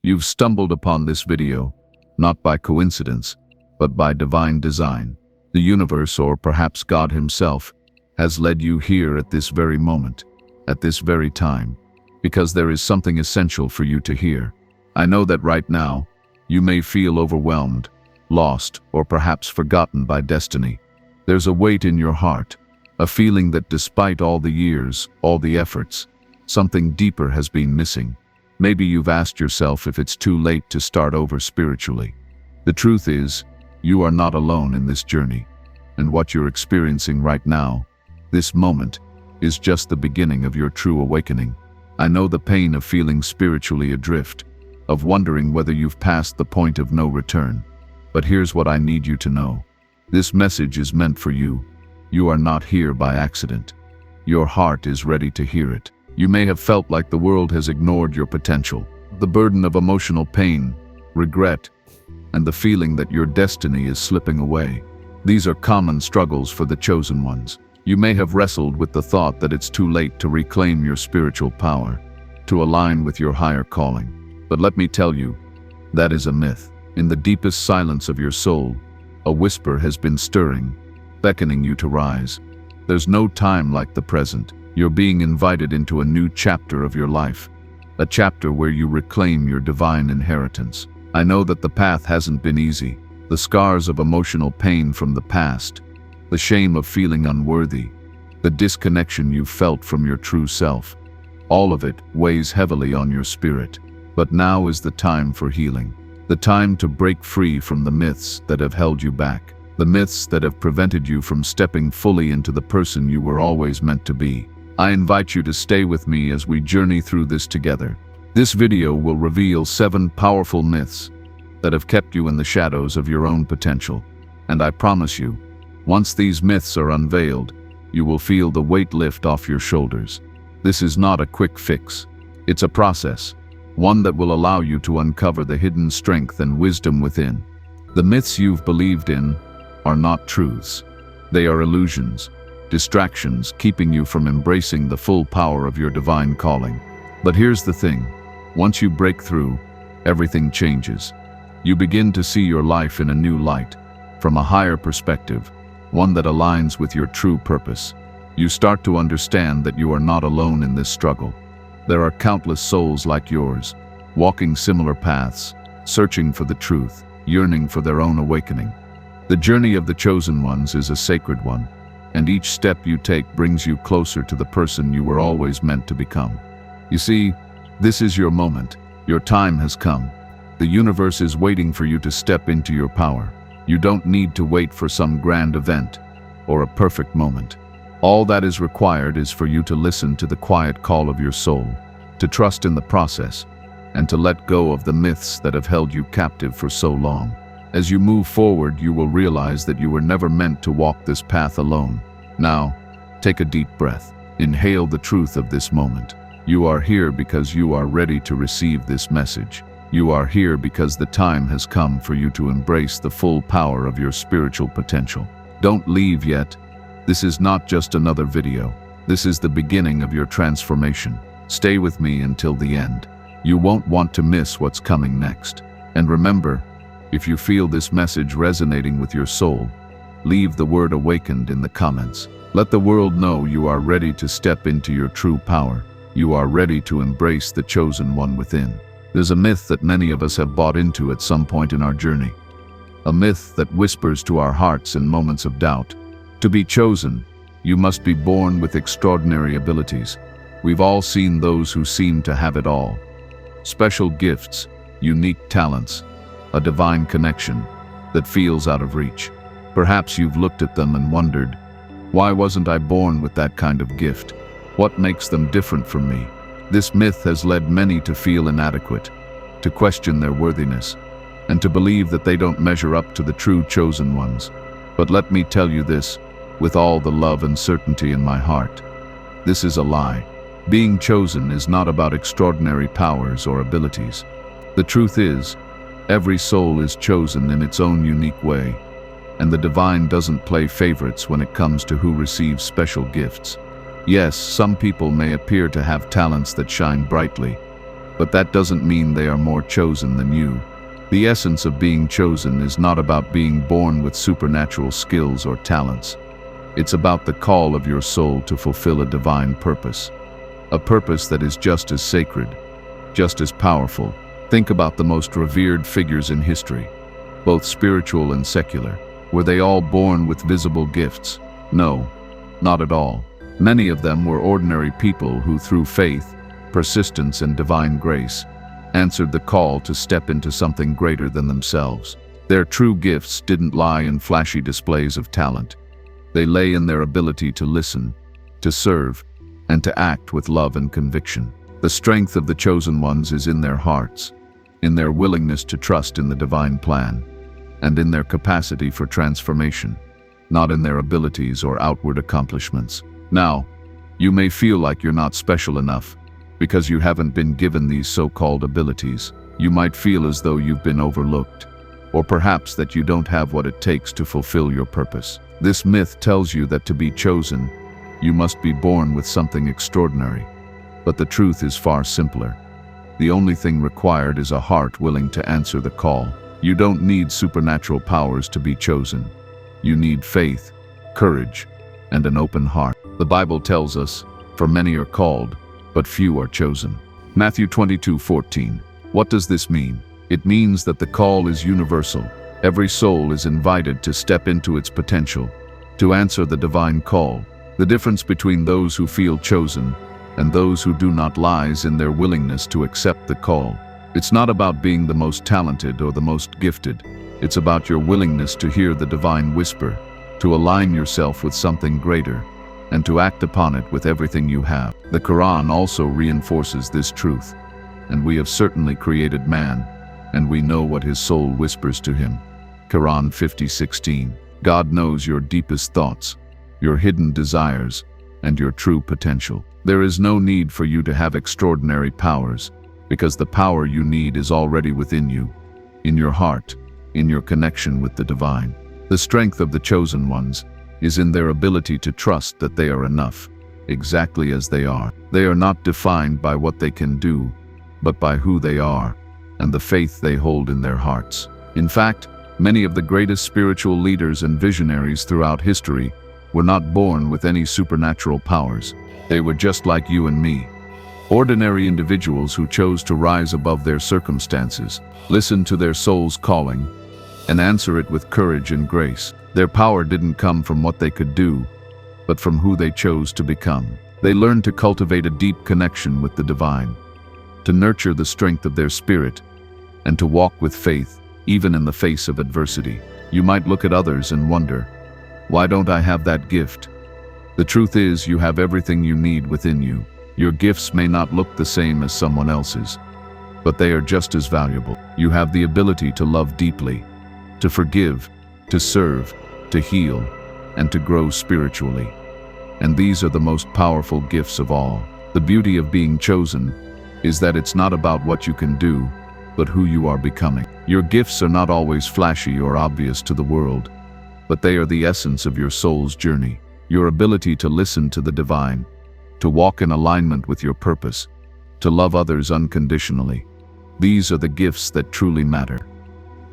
You've stumbled upon this video, not by coincidence, but by divine design. The universe, or perhaps God himself, has led you here at this very moment, at this very time, because there is something essential for you to hear. I know that right now, you may feel overwhelmed, lost, or perhaps forgotten by destiny. There's a weight in your heart, a feeling that despite all the years, all the efforts, something deeper has been missing. Maybe you've asked yourself if it's too late to start over spiritually. The truth is, you are not alone in this journey, and what you're experiencing right now, this moment, is just the beginning of your true awakening. I know the pain of feeling spiritually adrift, of wondering whether you've passed the point of no return. But here's what I need you to know. This message is meant for you. You are not here by accident. Your heart is ready to hear it. You may have felt like the world has ignored your potential. The burden of emotional pain, regret, and the feeling that your destiny is slipping away. These are common struggles for the chosen ones. You may have wrestled with the thought that it's too late to reclaim your spiritual power, to align with your higher calling. But let me tell you, that is a myth. In the deepest silence of your soul, a whisper has been stirring, beckoning you to rise. There's no time like the present. You're being invited into a new chapter of your life, a chapter where you reclaim your divine inheritance. I know that the path hasn't been easy. The scars of emotional pain from the past, the shame of feeling unworthy, the disconnection you felt from your true self, all of it weighs heavily on your spirit. But now is the time for healing, the time to break free from the myths that have held you back, the myths that have prevented you from stepping fully into the person you were always meant to be. I invite you to stay with me as we journey through this together. This video will reveal 7 powerful myths that have kept you in the shadows of your own potential. And I promise you, once these myths are unveiled, you will feel the weight lift off your shoulders. This is not a quick fix. It's a process, one that will allow you to uncover the hidden strength and wisdom within. The myths you've believed in are not truths. They are illusions, distractions keeping you from embracing the full power of your divine calling. But here's the thing, once you break through, everything changes. You begin to see your life in a new light, from a higher perspective, one that aligns with your true purpose. You start to understand that you are not alone in this struggle. There are countless souls like yours, walking similar paths, searching for the truth, yearning for their own awakening. The journey of the chosen ones is a sacred one, and each step you take brings you closer to the person you were always meant to become. You see, this is your moment. Your time has come. The universe is waiting for you to step into your power. You don't need to wait for some grand event or a perfect moment. All that is required is for you to listen to the quiet call of your soul, to trust in the process, and to let go of the myths that have held you captive for so long. As you move forward, you will realize that you were never meant to walk this path alone. Now, take a deep breath. Inhale the truth of this moment. You are here because you are ready to receive this message. You are here because the time has come for you to embrace the full power of your spiritual potential. Don't leave yet. This is not just another video. This is the beginning of your transformation. Stay with me until the end. You won't want to miss what's coming next. And remember, if you feel this message resonating with your soul, leave the word awakened in the comments. Let the world know you are ready to step into your true power. You are ready to embrace the chosen one within. There's a myth that many of us have bought into at some point in our journey. A myth that whispers to our hearts in moments of doubt. To be chosen, you must be born with extraordinary abilities. We've all seen those who seem to have it all. Special gifts, unique talents, a divine connection that feels out of reach. Perhaps you've looked at them and wondered, why wasn't I born with that kind of gift? What makes them different from me? This myth has led many to feel inadequate, to question their worthiness, and to believe that they don't measure up to the true chosen ones. But let me tell you this, with all the love and certainty in my heart. This is a lie. Being chosen is not about extraordinary powers or abilities. The truth is, every soul is chosen in its own unique way, and the divine doesn't play favorites when it comes to who receives special gifts. Yes, some people may appear to have talents that shine brightly, But that doesn't mean they are more chosen than you. The essence of being chosen is not about being born with supernatural skills or talents. It's about the call of your soul to fulfill a divine purpose. A purpose that is just as sacred, just as powerful. Think about the most revered figures in history, both spiritual and secular. Were they all born with visible gifts? No, not at all. Many of them were ordinary people who, through faith, persistence, and divine grace, answered the call to step into something greater than themselves. Their true gifts didn't lie in flashy displays of talent. They lay in their ability to listen, to serve, and to act with love and conviction. The strength of the chosen ones is in their hearts, in their willingness to trust in the divine plan, and in their capacity for transformation, not in their abilities or outward accomplishments. Now, you may feel like you're not special enough because you haven't been given these so-called abilities. You might feel as though you've been overlooked, or perhaps that you don't have what it takes to fulfill your purpose. This myth tells you that to be chosen, you must be born with something extraordinary. But the truth is far simpler. The only thing required is a heart willing to answer the call. You don't need supernatural powers to be chosen. You need faith, courage, and an open heart. The Bible tells us, "For many are called, but few are chosen." Matthew 22:14. What does this mean? It means that the call is universal. Every soul is invited to step into its potential, to answer the divine call. The difference between those who feel chosen and those who do not lies in their willingness to accept the call. It's not about being the most talented or the most gifted. It's about your willingness to hear the divine whisper, to align yourself with something greater, and to act upon it with everything you have. The Quran also reinforces this truth. And we have certainly created man, and we know what his soul whispers to him. Quran 50:16. God knows your deepest thoughts, your hidden desires, and your true potential. There is no need for you to have extraordinary powers, because the power you need is already within you, in your heart, in your connection with the divine. The strength of the chosen ones is in their ability to trust that they are enough, exactly as they are. They are not defined by what they can do, but by who they are, and the faith they hold in their hearts. In fact, many of the greatest spiritual leaders and visionaries throughout history were not born with any supernatural powers. They were just like you and me, ordinary individuals who chose to rise above their circumstances, listen to their soul's calling, and answer it with courage and grace. Their power didn't come from what they could do, but from who they chose to become. They learned to cultivate a deep connection with the divine, to nurture the strength of their spirit, and to walk with faith, even in the face of adversity. You might look at others and wonder, why don't I have that gift? The truth is, you have everything you need within you. Your gifts may not look the same as someone else's, but they are just as valuable. You have the ability to love deeply, to forgive, to serve, to heal, and to grow spiritually. And these are the most powerful gifts of all. The beauty of being chosen is that it's not about what you can do, but who you are becoming. Your gifts are not always flashy or obvious to the world, but they are the essence of your soul's journey. Your ability to listen to the divine, to walk in alignment with your purpose, to love others unconditionally. These are the gifts that truly matter.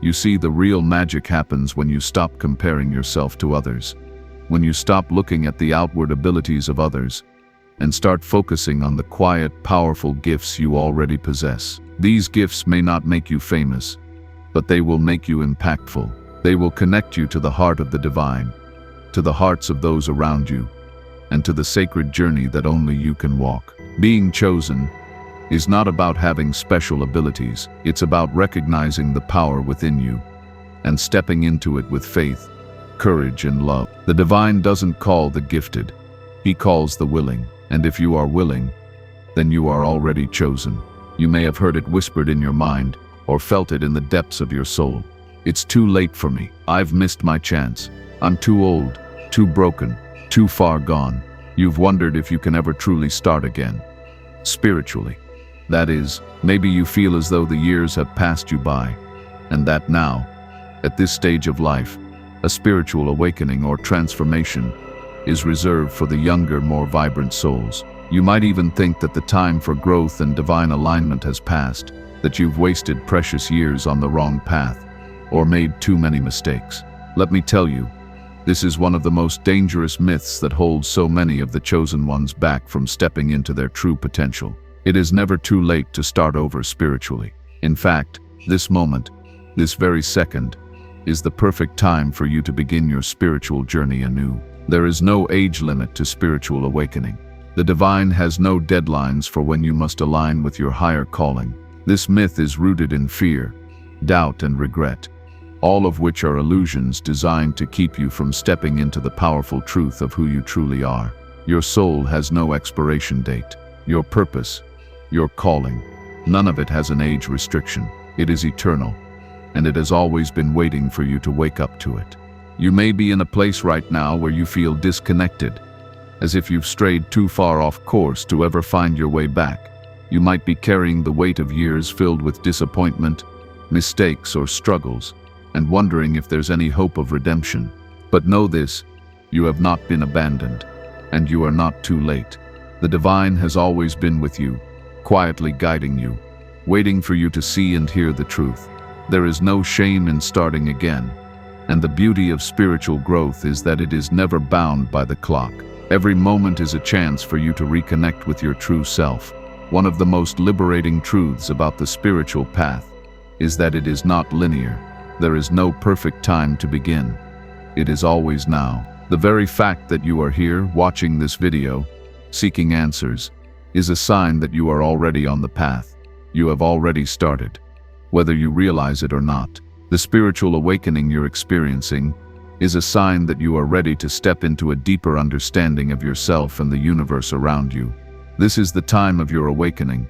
You see, the real magic happens when you stop comparing yourself to others, when you stop looking at the outward abilities of others, and start focusing on the quiet, powerful gifts you already possess. These gifts may not make you famous, but they will make you impactful. They will connect you to the heart of the divine, to the hearts of those around you, and to the sacred journey that only you can walk. Being chosen is not about having special abilities. It's about recognizing the power within you and stepping into it with faith, courage, and love. The divine doesn't call the gifted, he calls the willing. And if you are willing, then you are already chosen. You may have heard it whispered in your mind or felt it in the depths of your soul. It's too late for me. I've missed my chance. I'm too old, too broken, too far gone. You've wondered if you can ever truly start again, spiritually. That is, maybe you feel as though the years have passed you by, and that now, at this stage of life, a spiritual awakening or transformation is reserved for the younger, more vibrant souls. You might even think that the time for growth and divine alignment has passed, that you've wasted precious years on the wrong path, or made too many mistakes. Let me tell you, this is one of the most dangerous myths that holds so many of the chosen ones back from stepping into their true potential. It is never too late to start over spiritually. In fact, this moment, this very second, is the perfect time for you to begin your spiritual journey anew. There is no age limit to spiritual awakening. The divine has no deadlines for when you must align with your higher calling. This myth is rooted in fear, doubt, and regret, all of which are illusions designed to keep you from stepping into the powerful truth of who you truly are. Your soul has no expiration date. Your purpose, your calling, none of it has an age restriction. It is eternal, and it has always been waiting for you to wake up to it. You may be in a place right now where you feel disconnected, as if you've strayed too far off course to ever find your way back. You might be carrying the weight of years filled with disappointment, mistakes, or struggles, and wondering if there's any hope of redemption. But know this, you have not been abandoned, and you are not too late. The divine has always been with you, quietly guiding you, waiting for you to see and hear the truth. There is no shame in starting again, and the beauty of spiritual growth is that it is never bound by the clock. Every moment is a chance for you to reconnect with your true self. One of the most liberating truths about the spiritual path is that it is not linear. There is no perfect time to begin. It is always now. The very fact that you are here watching this video, seeking answers, is a sign that you are already on the path. You have already started, whether you realize it or not. The spiritual awakening you're experiencing is a sign that you are ready to step into a deeper understanding of yourself and the universe around you. This is the time of your awakening,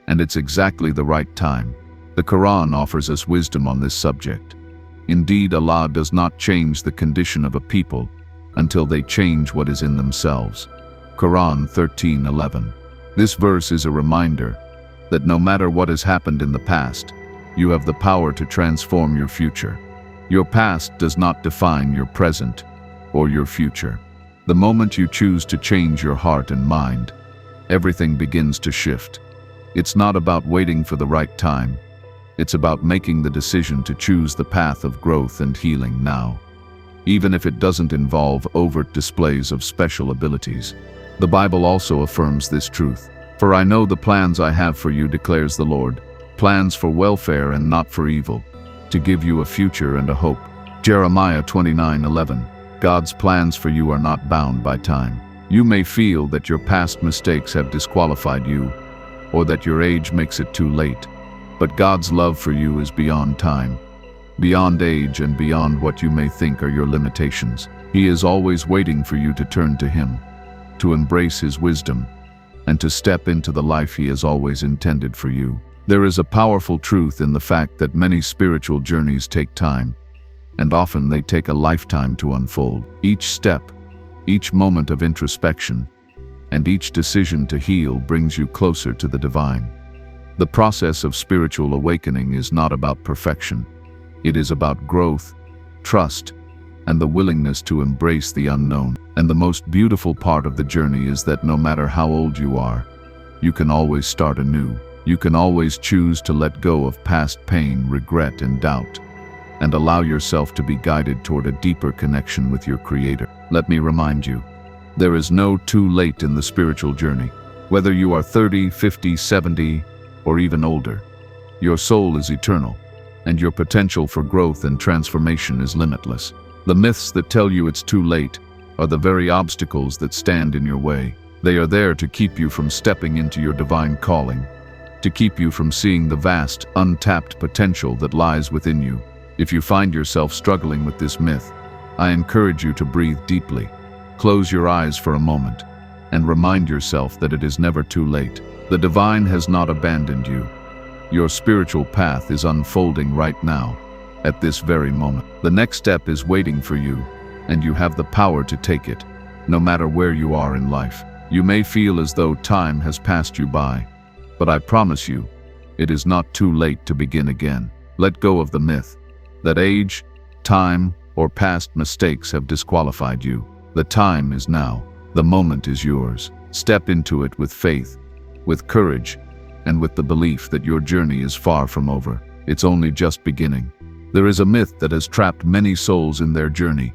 and it's exactly the right time. The Quran offers us wisdom on this subject. Indeed, Allah does not change the condition of a people until they change what is in themselves. Quran 13:11. This verse is a reminder that no matter what has happened in the past, you have the power to transform your future. Your past does not define your present or your future. The moment you choose to change your heart and mind, everything begins to shift. It's not about waiting for the right time. It's about making the decision to choose the path of growth and healing now, even if it doesn't involve overt displays of special abilities. The Bible also affirms this truth. For I know the plans I have for you, declares the Lord, plans for welfare and not for evil, to give you a future and a hope. Jeremiah 29:11. God's plans for you are not bound by time. You may feel that your past mistakes have disqualified you, or that your age makes it too late. But God's love for you is beyond time, beyond age, and beyond what you may think are your limitations. He is always waiting for you to turn to Him, to embrace His wisdom, and to step into the life He has always intended for you. There is a powerful truth in the fact that many spiritual journeys take time, and often they take a lifetime to unfold. Each step, each moment of introspection, and each decision to heal brings you closer to the divine. The process of spiritual awakening is not about perfection. It is about growth, trust, and the willingness to embrace the unknown. And the most beautiful part of the journey is that no matter how old you are, you can always start anew. You can always choose to let go of past pain, regret, and doubt, and allow yourself to be guided toward a deeper connection with your Creator. Let me remind you, there is no too late in the spiritual journey. Whether you are 30, 50, 70, or even older, your soul is eternal, and your potential for growth and transformation is limitless. The myths that tell you it's too late are the very obstacles that stand in your way. They are there to keep you from stepping into your divine calling, to keep you from seeing the vast, untapped potential that lies within you. If you find yourself struggling with this myth, I encourage you to breathe deeply, close your eyes for a moment, and remind yourself that it is never too late. The divine has not abandoned you. Your spiritual path is unfolding right now, at this very moment. The next step is waiting for you, and you have the power to take it, no matter where you are in life. You may feel as though time has passed you by, but I promise you, it is not too late to begin again. Let go of the myth that age, time, or past mistakes have disqualified you. The time is now. The moment is yours. Step into it with faith, with courage, and with the belief that your journey is far from over. It's only just beginning. There is a myth that has trapped many souls in their journey.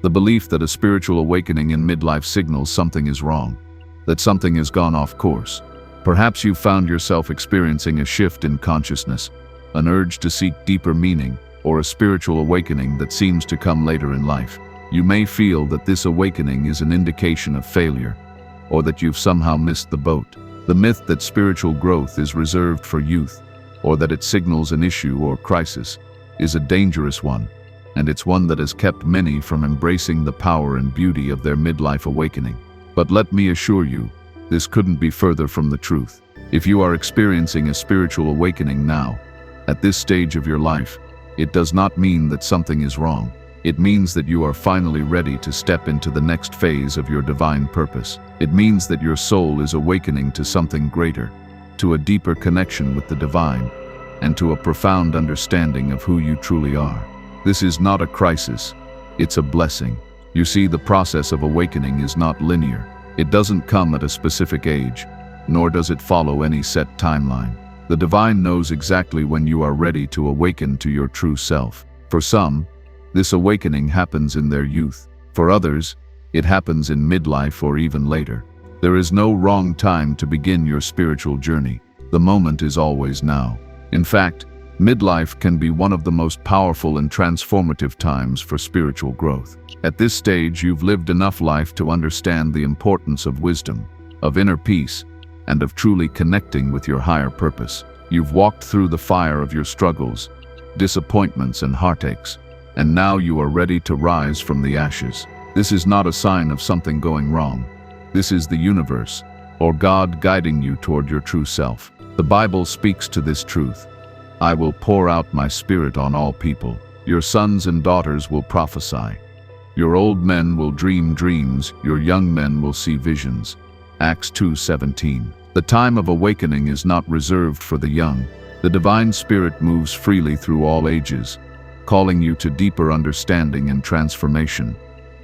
The belief that a spiritual awakening in midlife signals something is wrong, that something has gone off course. Perhaps you've found yourself experiencing a shift in consciousness, an urge to seek deeper meaning, or a spiritual awakening that seems to come later in life. You may feel that this awakening is an indication of failure, or that you've somehow missed the boat. The myth that spiritual growth is reserved for youth, or that it signals an issue or crisis, is a dangerous one, and it's one that has kept many from embracing the power and beauty of their midlife awakening. But let me assure you, this couldn't be further from the truth. If you are experiencing a spiritual awakening now, at this stage of your life, it does not mean that something is wrong. It means that you are finally ready to step into the next phase of your divine purpose. It means that your soul is awakening to something greater, to a deeper connection with the divine, and to a profound understanding of who you truly are. This is not a crisis, it's a blessing. You see, the process of awakening is not linear. It doesn't come at a specific age, nor does it follow any set timeline. The divine knows exactly when you are ready to awaken to your true self. For some, this awakening happens in their youth. For others, it happens in midlife or even later. There is no wrong time to begin your spiritual journey. The moment is always now. In fact, midlife can be one of the most powerful and transformative times for spiritual growth. At this stage, you've lived enough life to understand the importance of wisdom, of inner peace, and of truly connecting with your higher purpose. You've walked through the fire of your struggles, disappointments, and heartaches, and now you are ready to rise from the ashes. This is not a sign of something going wrong. This is the universe, or God, guiding you toward your true self. The Bible speaks to this truth. I will pour out my spirit on all people. Your sons and daughters will prophesy. Your old men will dream dreams. Your young men will see visions. Acts 2:17. The time of awakening is not reserved for the young. The divine spirit moves freely through all ages, calling you to deeper understanding and transformation,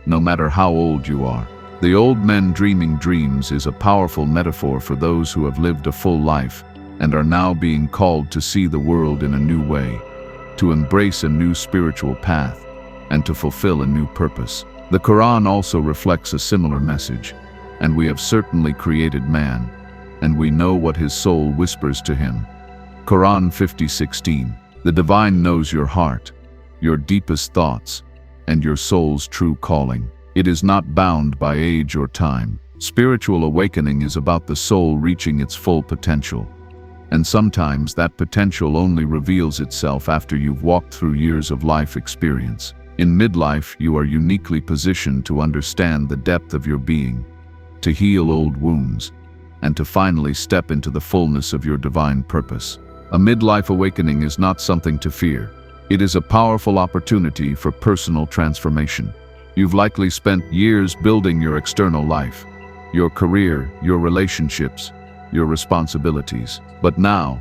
no matter how old you are. The old men dreaming dreams is a powerful metaphor for those who have lived a full life and are now being called to see the world in a new way, to embrace a new spiritual path, and to fulfill a new purpose. The Quran also reflects a similar message. And we have certainly created man, and we know what his soul whispers to him. Quran 50:16. The divine knows your heart, your deepest thoughts, and your soul's true calling. It is not bound by age or time. Spiritual awakening is about the soul reaching its full potential. And sometimes that potential only reveals itself after you've walked through years of life experience. In midlife, you are uniquely positioned to understand the depth of your being, to heal old wounds, and to finally step into the fullness of your divine purpose. A midlife awakening is not something to fear. It is a powerful opportunity for personal transformation. You've likely spent years building your external life, your career, your relationships, your responsibilities. But now,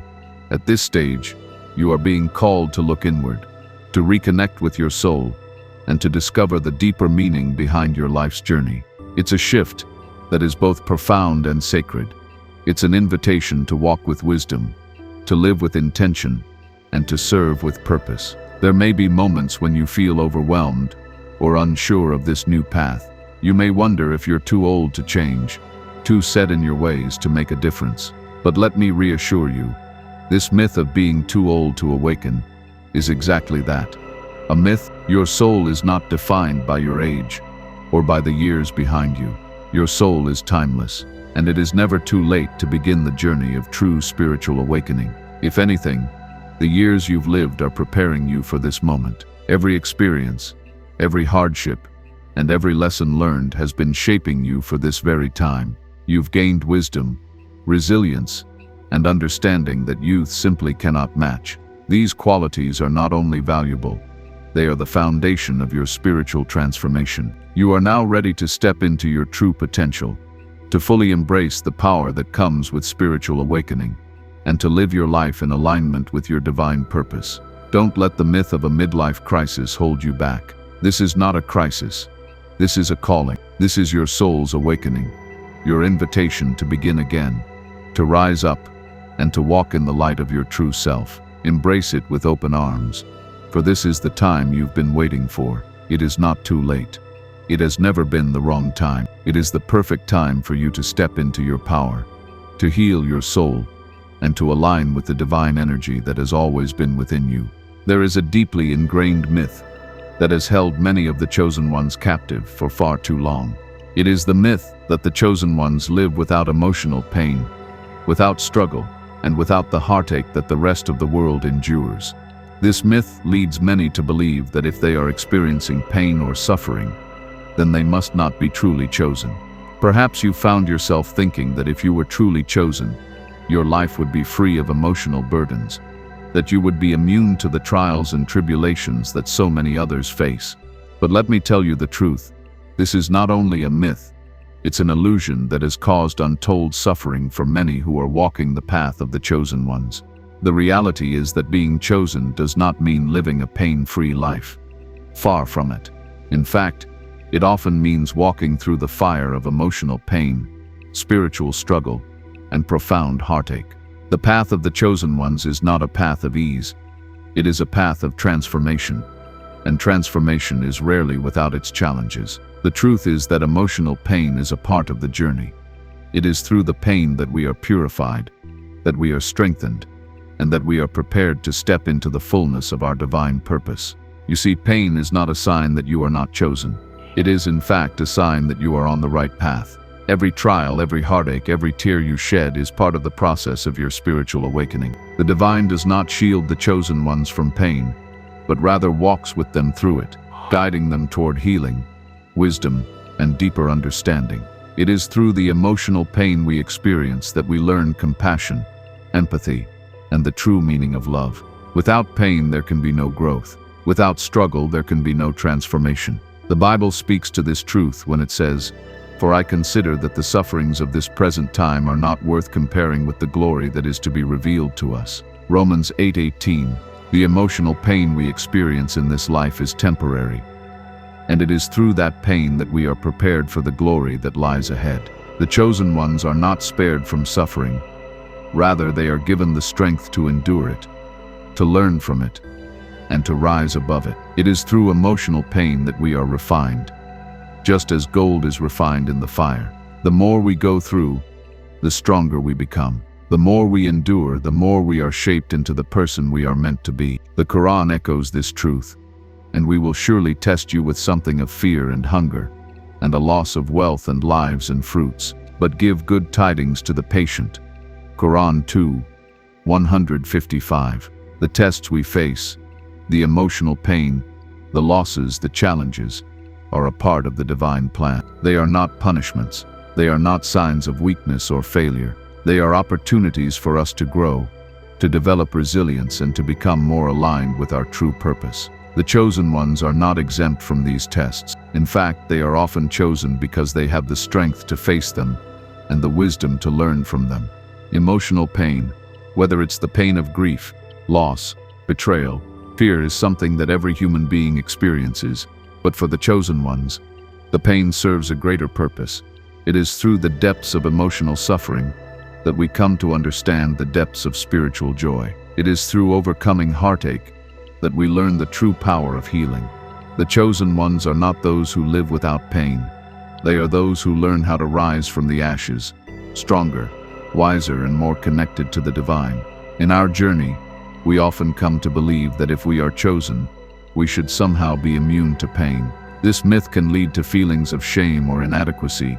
at this stage, you are being called to look inward, to reconnect with your soul, and to discover the deeper meaning behind your life's journey. It's a shift that is both profound and sacred. It's an invitation to walk with wisdom, to live with intention, and to serve with purpose. There may be moments when you feel overwhelmed or unsure of this new path. You may wonder if you're too old to change, too set in your ways to make a difference. But let me reassure you, this myth of being too old to awaken is exactly that. A myth. Your soul is not defined by your age or by the years behind you. Your soul is timeless, and it is never too late to begin the journey of true spiritual awakening. If anything, the years you've lived are preparing you for this moment. Every experience, every hardship, and every lesson learned has been shaping you for this very time. You've gained wisdom, resilience, and understanding that youth simply cannot match. These qualities are not only valuable, they are the foundation of your spiritual transformation. You are now ready to step into your true potential, to fully embrace the power that comes with spiritual awakening, and to live your life in alignment with your divine purpose. Don't let the myth of a midlife crisis hold you back. This is not a crisis. This is a calling. This is your soul's awakening. your invitation to begin again, to rise up, and to walk in the light of your true self. Embrace it with open arms, for this is the time you've been waiting for. It is not too late. It has never been the wrong time. It is the perfect time for you to step into your power, to heal your soul, and to align with the divine energy that has always been within you. There is a deeply ingrained myth that has held many of the chosen ones captive for far too long. It is the myth that the chosen ones live without emotional pain, without struggle, and without the heartache that the rest of the world endures. This myth leads many to believe that if they are experiencing pain or suffering, then they must not be truly chosen. Perhaps you found yourself thinking that if you were truly chosen, your life would be free of emotional burdens, that you would be immune to the trials and tribulations that so many others face. But let me tell you the truth. This is not only a myth, it's an illusion that has caused untold suffering for many who are walking the path of the chosen ones. The reality is that being chosen does not mean living a pain-free life. Far from it. In fact, it often means walking through the fire of emotional pain, spiritual struggle, and profound heartache. The path of the chosen ones is not a path of ease. It is a path of transformation, and transformation is rarely without its challenges. The truth is that emotional pain is a part of the journey. It is through the pain that we are purified, that we are strengthened, and that we are prepared to step into the fullness of our divine purpose. You see, pain is not a sign that you are not chosen. It is, in fact, a sign that you are on the right path. Every trial, every heartache, every tear you shed is part of the process of your spiritual awakening. The divine does not shield the chosen ones from pain, but rather walks with them through it, guiding them toward healing, wisdom, and deeper understanding. It is through the emotional pain we experience that we learn compassion, empathy, and the true meaning of love. Without pain, there can be no growth. Without struggle, there can be no transformation. The Bible speaks to this truth when it says, "For I consider that the sufferings of this present time are not worth comparing with the glory that is to be revealed to us." Romans 8:18. The emotional pain we experience in this life is temporary, and it is through that pain that we are prepared for the glory that lies ahead. The chosen ones are not spared from suffering. Rather, they are given the strength to endure it, to learn from it, and to rise above it. It is through emotional pain that we are refined, just as gold is refined in the fire. The more we go through, the stronger we become. The more we endure, the more we are shaped into the person we are meant to be. The Quran echoes this truth, and we will surely test you with something of fear and hunger, and a loss of wealth and lives and fruits, but give good tidings to the patient. Quran 2:155. The tests we face, the emotional pain, the losses, the challenges, are a part of the divine plan. They are not punishments. They are not signs of weakness or failure. They are opportunities for us to grow, to develop resilience, and to become more aligned with our true purpose. The chosen ones are not exempt from these tests. In fact, they are often chosen because they have the strength to face them and the wisdom to learn from them. Emotional pain, whether it's the pain of grief, loss, betrayal, fear, is something that every human being experiences. But for the chosen ones, the pain serves a greater purpose. It is through the depths of emotional suffering that we come to understand the depths of spiritual joy. It is through overcoming heartache that we learn the true power of healing. The chosen ones are not those who live without pain. They are those who learn how to rise from the ashes, stronger, wiser, and more connected to the divine. In our journey, we often come to believe that if we are chosen, we should somehow be immune to pain. This myth can lead to feelings of shame or inadequacy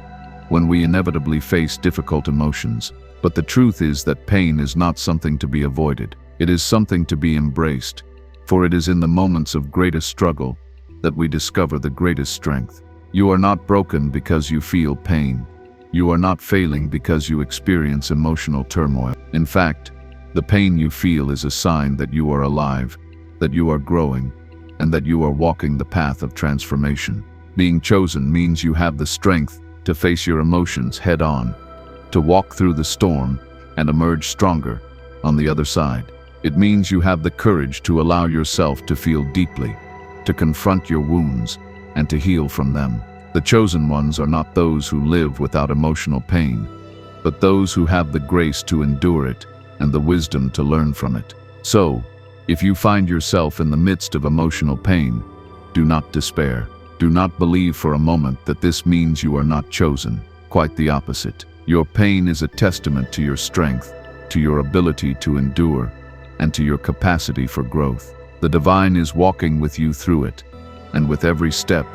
when we inevitably face difficult emotions. But the truth is that pain is not something to be avoided. It is something to be embraced, for it is in the moments of greatest struggle that we discover the greatest strength. You are not broken because you feel pain. You are not failing because you experience emotional turmoil. In fact, the pain you feel is a sign that you are alive, that you are growing, and that you are walking the path of transformation. Being chosen means you have the strength to face your emotions head on, to walk through the storm and emerge stronger on the other side. It means you have the courage to allow yourself to feel deeply, to confront your wounds, and to heal from them. The chosen ones are not those who live without emotional pain, but those who have the grace to endure it and the wisdom to learn from it. So, if you find yourself in the midst of emotional pain, do not despair. Do not believe for a moment that this means you are not chosen. Quite the opposite. Your pain is a testament to your strength, to your ability to endure, and to your capacity for growth. The divine is walking with you through it, and with every step,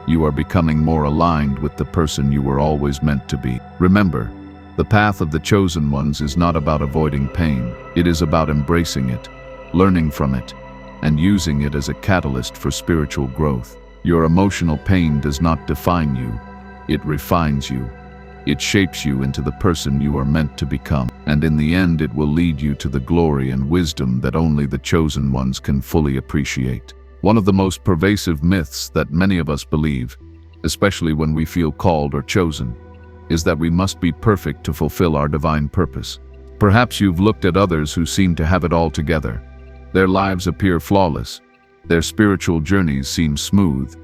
you are becoming more aligned with the person you were always meant to be. Remember, the path of the chosen ones is not about avoiding pain. It is about embracing it, learning from it, and using it as a catalyst for spiritual growth. Your emotional pain does not define you. It refines you. It shapes you into the person you are meant to become, and in the end it will lead you to the glory and wisdom that only the chosen ones can fully appreciate. One of the most pervasive myths that many of us believe, especially when we feel called or chosen, is that we must be perfect to fulfill our divine purpose. Perhaps you've looked at others who seem to have it all together. Their lives appear flawless, their spiritual journeys seem smooth,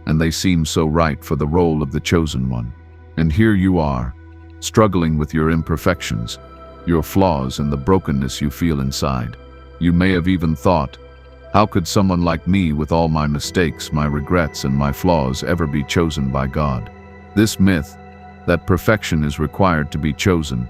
and they seem so right for the role of the chosen one. And here you are, struggling with your imperfections, your flaws, and the brokenness you feel inside. You may have even thought, how could someone like me, with all my mistakes, my regrets, and my flaws, ever be chosen by God? This myth, that perfection is required to be chosen,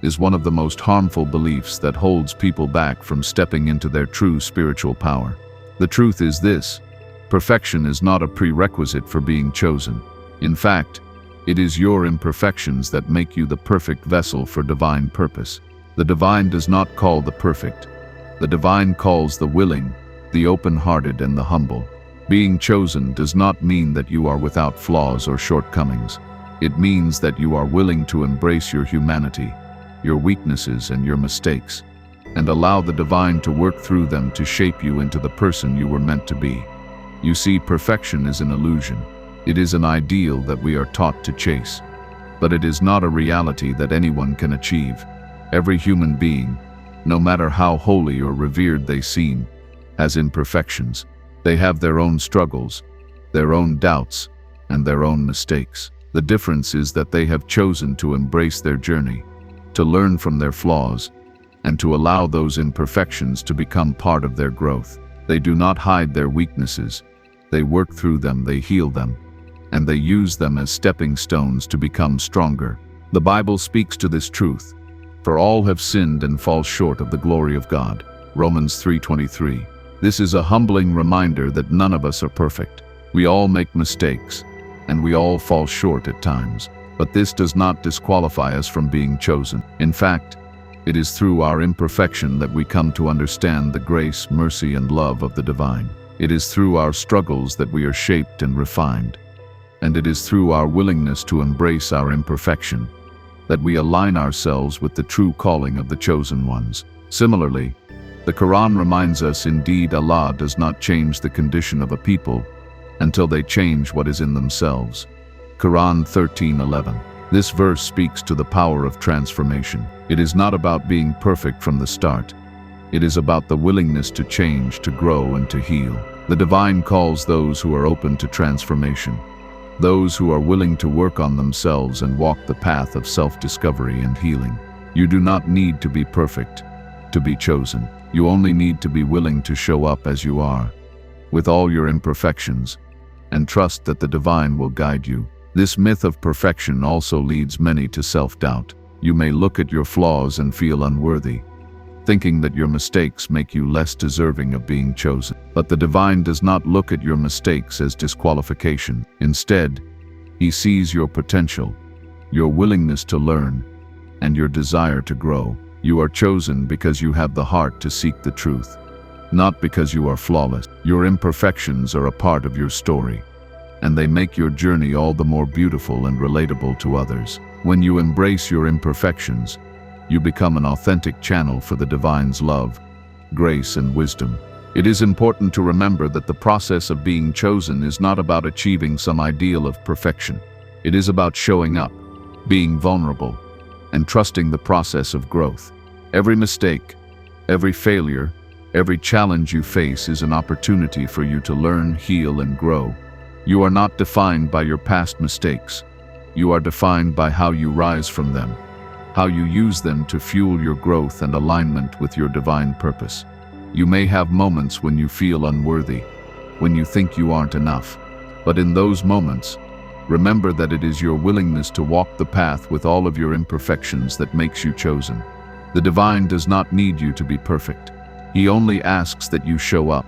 is one of the most harmful beliefs that holds people back from stepping into their true spiritual power. The truth is this: perfection is not a prerequisite for being chosen. In fact, it is your imperfections that make you the perfect vessel for divine purpose. The divine does not call the perfect. The divine calls the willing, the open-hearted, and the humble. Being chosen does not mean that you are without flaws or shortcomings. It means that you are willing to embrace your humanity, your weaknesses, and your mistakes, and allow the divine to work through them to shape you into the person you were meant to be. You see, perfection is an illusion. It is an ideal that we are taught to chase, but it is not a reality that anyone can achieve. Every human being, no matter how holy or revered they seem, has imperfections. They have their own struggles, their own doubts, and their own mistakes. The difference is that they have chosen to embrace their journey, to learn from their flaws, and to allow those imperfections to become part of their growth. They do not hide their weaknesses. They work through them, they heal them, and they use them as stepping stones to become stronger. The Bible speaks to this truth. For all have sinned and fall short of the glory of God. Romans 3:23. This is a humbling reminder that none of us are perfect. We all make mistakes, and we all fall short at times. But this does not disqualify us from being chosen. In fact, it is through our imperfection that we come to understand the grace, mercy, and love of the divine. It is through our struggles that we are shaped and refined. And it is through our willingness to embrace our imperfection that we align ourselves with the true calling of the chosen ones. Similarly, the Quran reminds us, indeed, Allah does not change the condition of a people until they change what is in themselves. Quran 13:11. This verse speaks to the power of transformation. It is not about being perfect from the start. It is about the willingness to change, to grow, and to heal. The divine calls those who are open to transformation, those who are willing to work on themselves and walk the path of self-discovery and healing. You do not need to be perfect to be chosen. You only need to be willing to show up as you are, with all your imperfections, and trust that the divine will guide you. This myth of perfection also leads many to self-doubt. You may look at your flaws and feel unworthy, thinking that your mistakes make you less deserving of being chosen. But the divine does not look at your mistakes as disqualification. Instead, he sees your potential, your willingness to learn, and your desire to grow. You are chosen because you have the heart to seek the truth, not because you are flawless. Your imperfections are a part of your story, and they make your journey all the more beautiful and relatable to others. When you embrace your imperfections, you become an authentic channel for the divine's love, grace, and wisdom. It is important to remember that the process of being chosen is not about achieving some ideal of perfection. It is about showing up, being vulnerable, and trusting the process of growth. Every mistake, every failure, every challenge you face is an opportunity for you to learn, heal, and grow. You are not defined by your past mistakes. You are defined by how you rise from them, how you use them to fuel your growth and alignment with your divine purpose. You may have moments when you feel unworthy, when you think you aren't enough. But in those moments, remember that it is your willingness to walk the path with all of your imperfections that makes you chosen. The divine does not need you to be perfect. He only asks that you show up,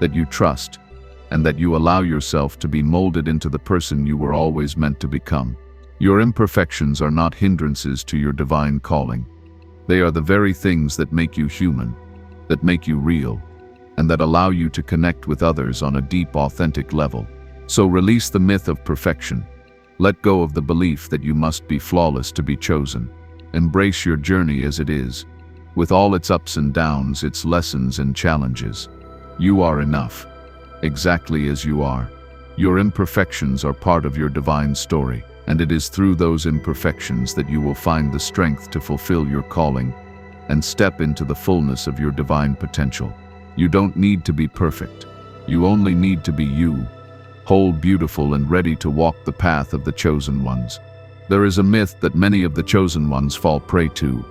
that you trust, and that you allow yourself to be molded into the person you were always meant to become. Your imperfections are not hindrances to your divine calling. They are the very things that make you human, that make you real, and that allow you to connect with others on a deep, authentic level. So release the myth of perfection. Let go of the belief that you must be flawless to be chosen. Embrace your journey as it is, with all its ups and downs, its lessons and challenges. You are enough, exactly as you are. Your imperfections are part of your divine story, and it is through those imperfections that you will find the strength to fulfill your calling and step into the fullness of your divine potential. You don't need to be perfect. You only need to be you, whole, beautiful, and ready to walk the path of the chosen ones. There is a myth that many of the chosen ones fall prey to,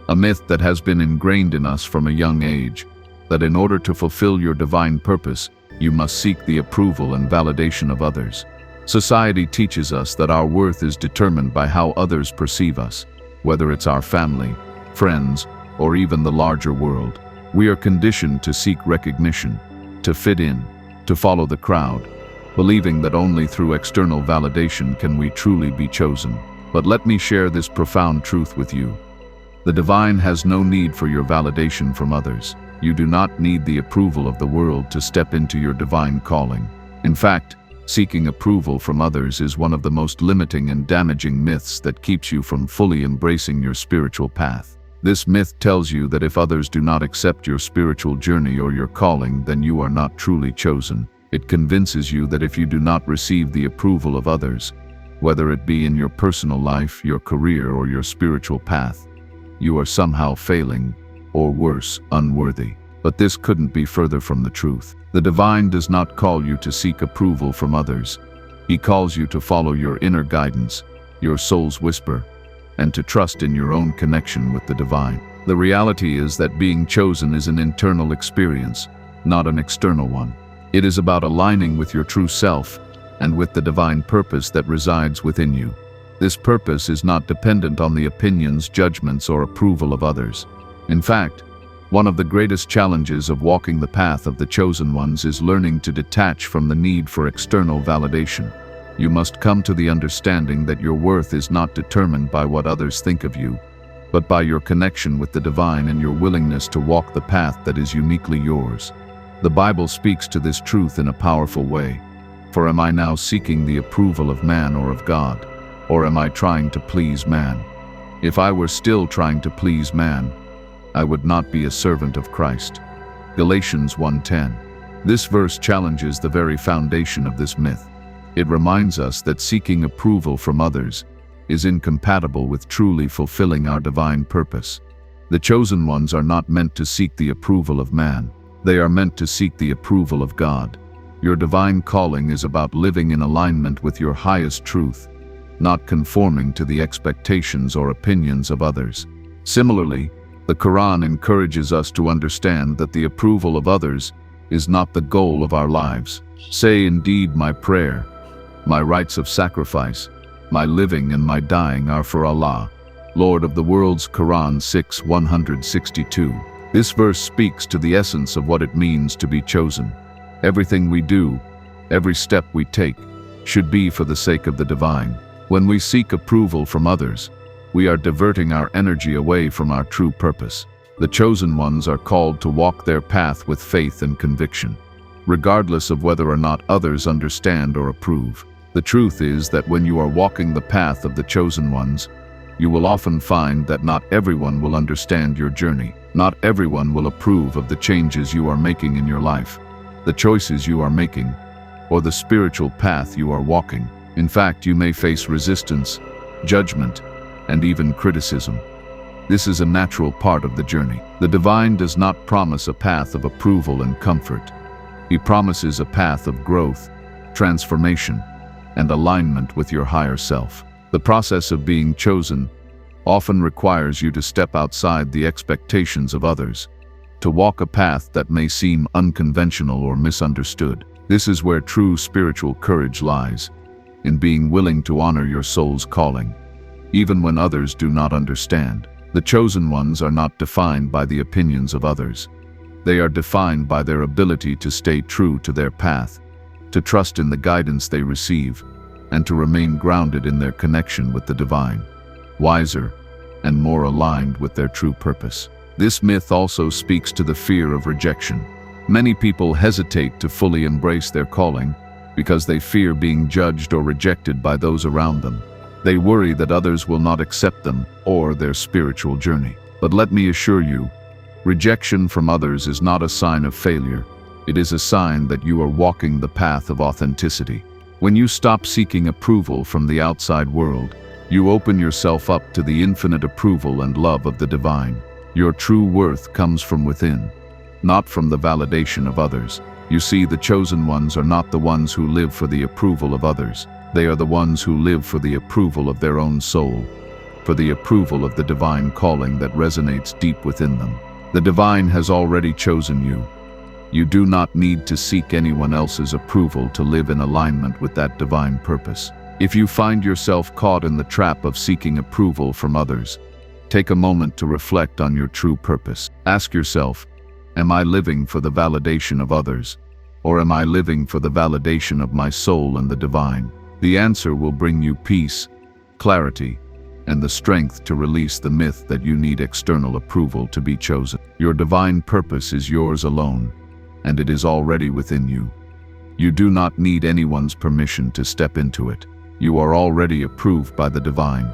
a myth that has been ingrained in us from a young age, that in order to fulfill your divine purpose, you must seek the approval and validation of others. Society teaches us that our worth is determined by how others perceive us, whether it's our family, friends, or even the larger world. We are conditioned to seek recognition, to fit in, to follow the crowd, believing that only through external validation can we truly be chosen. But let me share this profound truth with you. The divine has no need for your validation from others. You do not need the approval of the world to step into your divine calling. In fact, seeking approval from others is one of the most limiting and damaging myths that keeps you from fully embracing your spiritual path. This myth tells you that if others do not accept your spiritual journey or your calling, then you are not truly chosen. It convinces you that if you do not receive the approval of others, whether it be in your personal life, your career, or your spiritual path, you are somehow failing, or worse, unworthy. But this couldn't be further from the truth. The divine does not call you to seek approval from others. He calls you to follow your inner guidance, your soul's whisper, and to trust in your own connection with the divine. The reality is that being chosen is an internal experience, not an external one. It is about aligning with your true self and with the divine purpose that resides within you. This purpose is not dependent on the opinions, judgments, or approval of others. In fact, one of the greatest challenges of walking the path of the chosen ones is learning to detach from the need for external validation. You must come to the understanding that your worth is not determined by what others think of you, but by your connection with the divine and your willingness to walk the path that is uniquely yours. The Bible speaks to this truth in a powerful way. For am I now seeking the approval of man or of God? Or am I trying to please man? If I were still trying to please man, I would not be a servant of Christ. Galatians 1:10. This verse challenges the very foundation of this myth. It reminds us that seeking approval from others is incompatible with truly fulfilling our divine purpose. The chosen ones are not meant to seek the approval of man. They are meant to seek the approval of God. Your divine calling is about living in alignment with your highest truth, not conforming to the expectations or opinions of others. Similarly, the Quran encourages us to understand that the approval of others is not the goal of our lives. Say, indeed, my prayer, my rites of sacrifice, my living and my dying are for Allah, Lord of the worlds. Quran 6:162. This verse speaks to the essence of what it means to be chosen. Everything we do, every step we take, should be for the sake of the divine. When we seek approval from others, we are diverting our energy away from our true purpose. The chosen ones are called to walk their path with faith and conviction, regardless of whether or not others understand or approve. The truth is that when you are walking the path of the chosen ones, you will often find that not everyone will understand your journey. Not everyone will approve of the changes you are making in your life, the choices you are making, or the spiritual path you are walking. In fact, you may face resistance, judgment, and even criticism. This is a natural part of the journey. The divine does not promise a path of approval and comfort. He promises a path of growth, transformation, and alignment with your higher self. The process of being chosen often requires you to step outside the expectations of others, to walk a path that may seem unconventional or misunderstood. This is where true spiritual courage lies, in being willing to honor your soul's calling, even when others do not understand. The chosen ones are not defined by the opinions of others. They are defined by their ability to stay true to their path, to trust in the guidance they receive, and to remain grounded in their connection with the divine, wiser, and more aligned with their true purpose. This myth also speaks to the fear of rejection. Many people hesitate to fully embrace their calling because they fear being judged or rejected by those around them. They worry that others will not accept them or their spiritual journey. But let me assure you, rejection from others is not a sign of failure. It is a sign that you are walking the path of authenticity. When you stop seeking approval from the outside world, you open yourself up to the infinite approval and love of the divine. Your true worth comes from within, not from the validation of others. You see, the chosen ones are not the ones who live for the approval of others. They are the ones who live for the approval of their own soul, for the approval of the divine calling that resonates deep within them. The divine has already chosen you. You do not need to seek anyone else's approval to live in alignment with that divine purpose. If you find yourself caught in the trap of seeking approval from others, take a moment to reflect on your true purpose. Ask yourself, am I living for the validation of others, or am I living for the validation of my soul and the divine? The answer will bring you peace, clarity, and the strength to release the myth that you need external approval to be chosen. Your divine purpose is yours alone, and it is already within you. You do not need anyone's permission to step into it. You are already approved by the divine.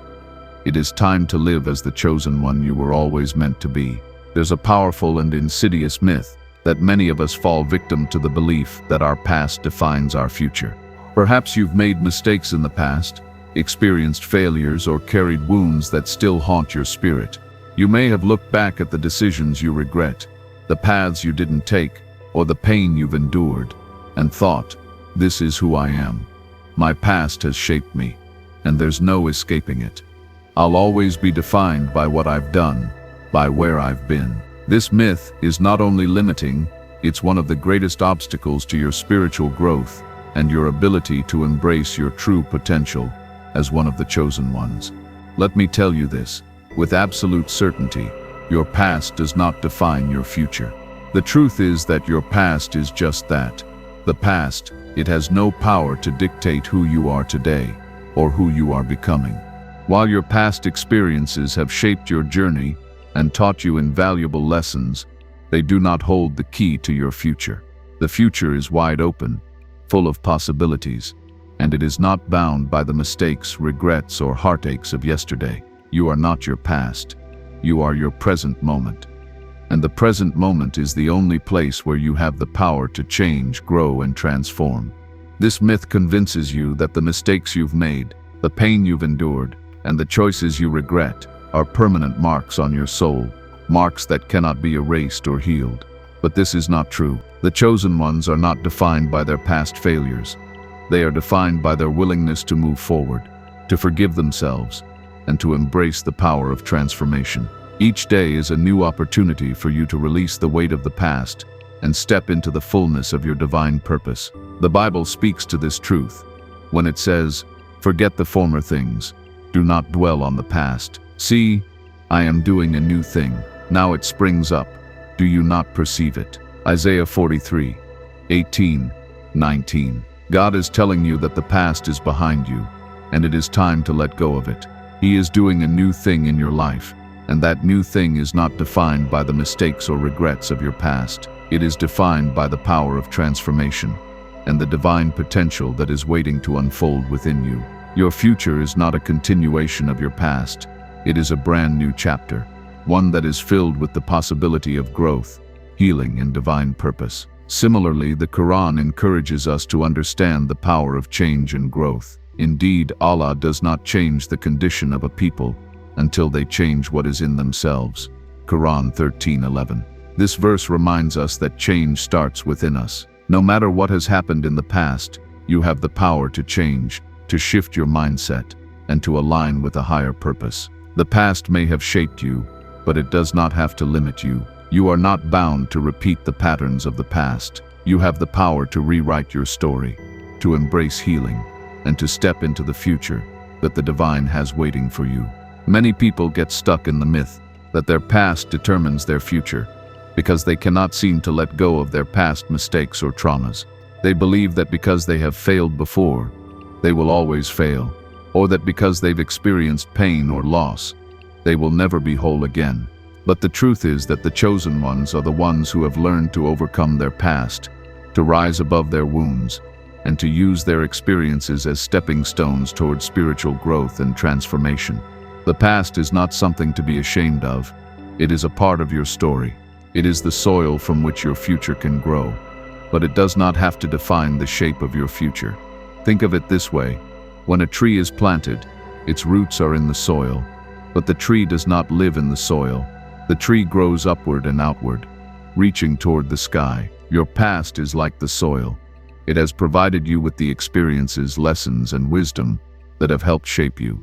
It is time to live as the chosen one you were always meant to be. There's a powerful and insidious myth that many of us fall victim to, the belief that our past defines our future. Perhaps you've made mistakes in the past, experienced failures, or carried wounds that still haunt your spirit. You may have looked back at the decisions you regret, the paths you didn't take, or the pain you've endured, and thought, this is who I am. My past has shaped me, and there's no escaping it. I'll always be defined by what I've done, by where I've been. This myth is not only limiting, it's one of the greatest obstacles to your spiritual growth and your ability to embrace your true potential as one of the chosen ones. Let me tell you this, with absolute certainty, your past does not define your future. The truth is that your past is just that, the past. It has no power to dictate who you are today or who you are becoming. While your past experiences have shaped your journey and taught you invaluable lessons, they do not hold the key to your future. The future is wide open, full of possibilities, and it is not bound by the mistakes, regrets, or heartaches of yesterday. You are not your past. You are your present moment. And the present moment is the only place where you have the power to change, grow, and transform. This myth convinces you that the mistakes you've made, the pain you've endured, and the choices you regret are permanent marks on your soul, marks that cannot be erased or healed. But this is not true. The chosen ones are not defined by their past failures. They are defined by their willingness to move forward, to forgive themselves, and to embrace the power of transformation. Each day is a new opportunity for you to release the weight of the past and step into the fullness of your divine purpose. The Bible speaks to this truth when it says, "Forget the former things, do not dwell on the past. See, I am doing a new thing. Now it springs up. Do you not perceive it?" Isaiah 43, 18, 19. God is telling you that the past is behind you, and it is time to let go of it. He is doing a new thing in your life, and that new thing is not defined by the mistakes or regrets of your past. It is defined by the power of transformation and the divine potential that is waiting to unfold within you. Your future is not a continuation of your past. It is a brand new chapter, one that is filled with the possibility of growth, healing, and divine purpose. Similarly, the Quran encourages us to understand the power of change and growth. Indeed, Allah does not change the condition of a people until they change what is in themselves. Quran 13:11. This verse reminds us that change starts within us. No matter what has happened in the past, You have the power to change, to shift your mindset, and to align with a higher purpose. The past may have shaped you, but it does not have to limit you. You are not bound to repeat the patterns of the past. You have the power to rewrite your story, to embrace healing, and to step into the future that the divine has waiting for you. Many people get stuck in the myth that their past determines their future because they cannot seem to let go of their past mistakes or traumas. They believe that because they have failed before, they will always fail, or that because they've experienced pain or loss, they will never be whole again. But the truth is that the chosen ones are the ones who have learned to overcome their past, to rise above their wounds, and to use their experiences as stepping stones towards spiritual growth and transformation. The past is not something to be ashamed of. It is a part of your story. It is the soil from which your future can grow. But it does not have to define the shape of your future. Think of it this way. When a tree is planted, its roots are in the soil, but the tree does not live in the soil. The tree grows upward and outward, reaching toward the sky. Your past is like the soil. It has provided you with the experiences, lessons, and wisdom that have helped shape you.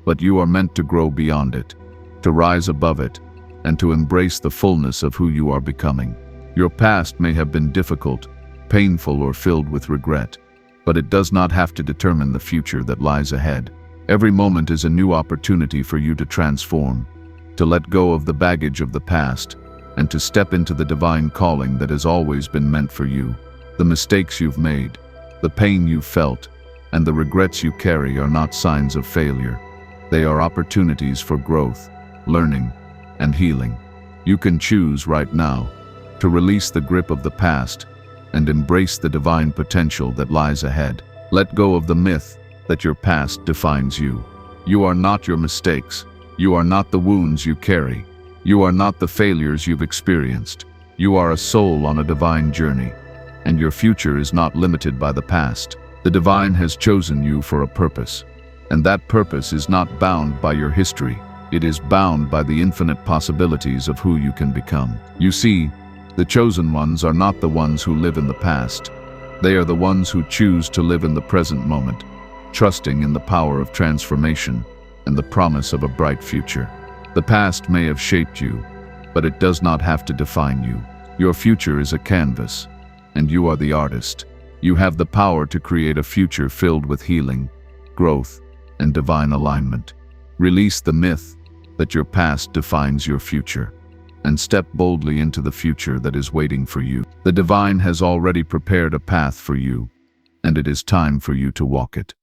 But you are meant to grow beyond it, to rise above it, and to embrace the fullness of who you are becoming. Your past may have been difficult, painful, or filled with regret, but it does not have to determine the future that lies ahead. Every moment is a new opportunity for you to transform, to let go of the baggage of the past, and to step into the divine calling that has always been meant for you. The mistakes you've made, the pain you've felt, and the regrets you carry are not signs of failure. They are opportunities for growth, learning, and healing. You can choose right now to release the grip of the past and embrace the divine potential that lies ahead. Let go of the myth that your past defines you. You are not your mistakes. You are not the wounds you carry. You are not the failures you've experienced. You are a soul on a divine journey, and your future is not limited by the past. The divine has chosen you for a purpose, and that purpose is not bound by your history. It is bound by the infinite possibilities of who you can become. You see, the chosen ones are not the ones who live in the past. They are the ones who choose to live in the present moment, trusting in the power of transformation and the promise of a bright future. The past may have shaped you, but it does not have to define you. Your future is a canvas, and you are the artist. You have the power to create a future filled with healing, growth, and divine alignment. Release the myth that your past defines your future, and step boldly into the future that is waiting for you. The divine has already prepared a path for you, and it is time for you to walk it.